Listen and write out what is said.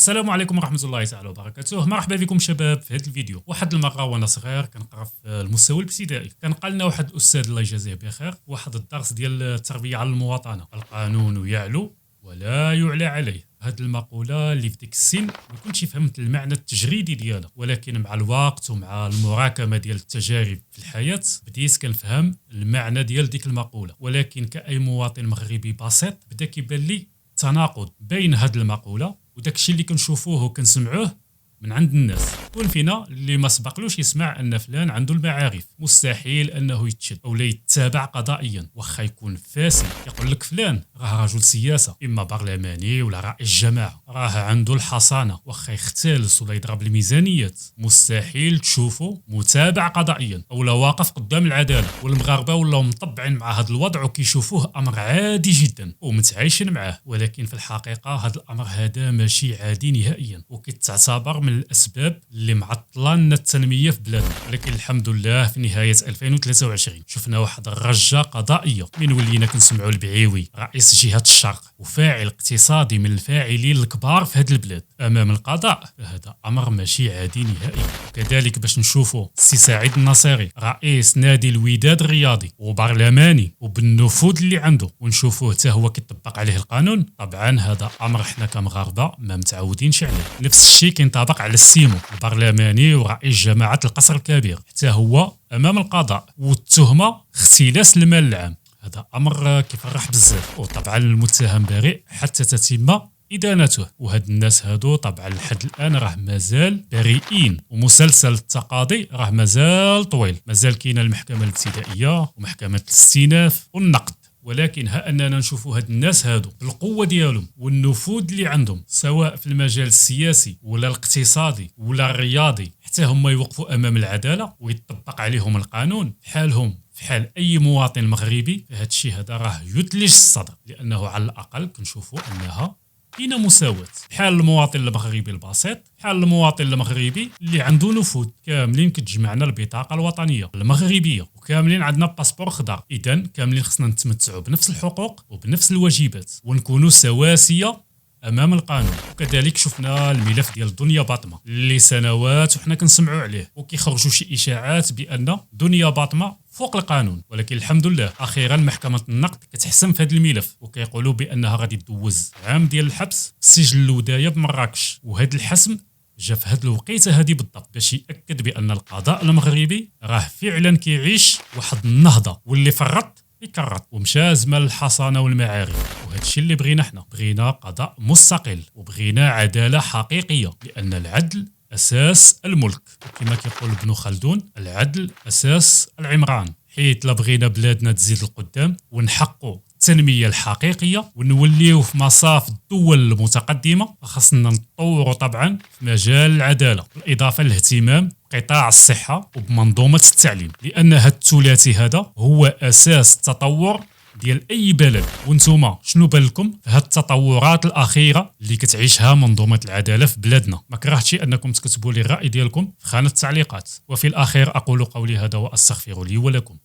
السلام عليكم ورحمة الله تعالى وبركاته. مرحبا بكم شباب. في هذا الفيديو واحد المرة وانا صغير كنقرا في المستوى الابتدائي، كان قال لنا واحد الاستاذ الله يجازيه بخير واحد الدرس ديال التربية على المواطنة: القانون يعلو ولا يعلى عليه. هذه المقولة اللي في ديك السن ما كنتش فهمت المعنى التجريدي ديالها، ولكن مع الوقت ومع المراكمة ديال التجارب في الحياة بديت كنفهم المعنى ديال ديك المقولة. ولكن كأي مواطن مغربي بسيط بدا كيبان لي تناقض بين هذه المقولة وداك الشيء اللي كنشوفوه وكنسمعوه من عند الناس. كون فينا اللي ما سبقلوش يسمع ان فلان عنده المعارف، مستحيل انه يتشد او يتابع قضائيا واخا يكون فاسد. يقول لك فلان راه رجل سياسه، اما برلماني ولا رئيس جماعه، راه عنده الحصانه واخا يختلس ولا يضرب الميزانيات، مستحيل تشوفه متابع قضائيا او لا واقف قدام العداله. والمغاربه ولاو مطبعين مع هذا الوضع وكيشوفوه امر عادي جدا ومتعايشين معاه، ولكن في الحقيقه هذا الامر هذا ماشي عادي نهائيا، وكيتعتبر من الاسباب اللي معطله لنا التنميه في بلادنا. ولكن الحمد لله في نهايه 2023 شفنا واحد الرجه قضائيه من ولينا كنسمعوا البعيوي رئيس جهه الشرق وفاعل اقتصادي من الفاعلين الكبار في هذه البلاد امام القضاء. هذا امر ماشي عادي نهائيا. وكذلك باش نشوفوا السي سعيد النصيري رئيس نادي الوداد الرياضي وبرلماني وبالنفوذ اللي عنده ونشوفوه حتى هو كيطبق عليه القانون، طبعا هذا امر حنا كمغاربه ما متعودينش عليه. نفس الشيء كينطبق على السيمو البرلماني ورئيس جماعه القصر الكبير، حتى هو امام القضاء والتهمه اختلاس المال العام. هذا امر كيفرح بزاف، وطبعا المتهم بريء حتى تتم إدانته. وهاد الناس هادو طبعا لحد الآن راه مازال بريئين، ومسلسل التقاضي راه مازال طويل، مازال كاينه المحكمة الابتدائية ومحكمة الاستئناف والنقد. ولكن ها أننا نشوفوا هاد الناس هادو بالقوة ديالهم والنفوذ اللي عندهم سواء في المجال السياسي ولا الاقتصادي ولا الرياضي، حتى هم يوقفوا أمام العدالة ويطبق عليهم القانون بحالهم في حال أي مواطن مغربي. هاد الشيء هذا راه يثلج الصدر، لأنه على الأقل كنشوفوا أنها كاينه مساواة بحال المواطن المغربي البسيط، بحال المواطن المغربي اللي عنده نفوذ. كاملين كتجمعنا البطاقه الوطنيه المغربيه وكاملين عندنا باسبور خضر، اذا كاملين خصنا نتمتعوا بنفس الحقوق وبنفس الواجبات ونكونوا سواسيه امام القانون. وكذلك شفنا الملف ديال دنيا باطمه اللي سنوات وحنا كنسمعوا عليه وكيخرجوا شي اشاعات بان دنيا باطمه فوق القانون، ولكن الحمد لله اخيرا محكمه النقد كتحسم في هذا الملف وكيقولوا بانها غادي تدوز عام ديال الحبس في السجن الودايه بمراكش. وهذا الحسم جا في هذه الوقيته هذه بالضبط باش ياكد بان القضاء المغربي راه فعلا كيعيش واحد النهضه، واللي فرط يكرط ومشى زمال الحصانه والمعارف. وهذا الشيء اللي بغينا حنا، بغينا قضاء مستقل وبغينا عداله حقيقيه، لان العدل أساس الملك. كما كيقول ابن خلدون: العدل أساس العمران. حيث لا بغينا بلادنا تزيد القدام ونحققوا التنمية الحقيقية ونوليو في مصاف الدول المتقدمة، خاصنا نتطوروا طبعا في مجال العدالة، بالإضافة للاهتمام بقطاع الصحة وبمنظومة التعليم، لأن هذا الثلاثي هذا هو أساس التطور ديال اي بلد. وانتم شنو بالكم في هاد التطورات الاخيره اللي كتعيشها منظومه العداله في بلادنا؟ ما كرهتش انكم تكتبوا لي الراي ديالكم في خانه التعليقات. وفي الاخير اقول قولي هذا واستغفر لي ولكم.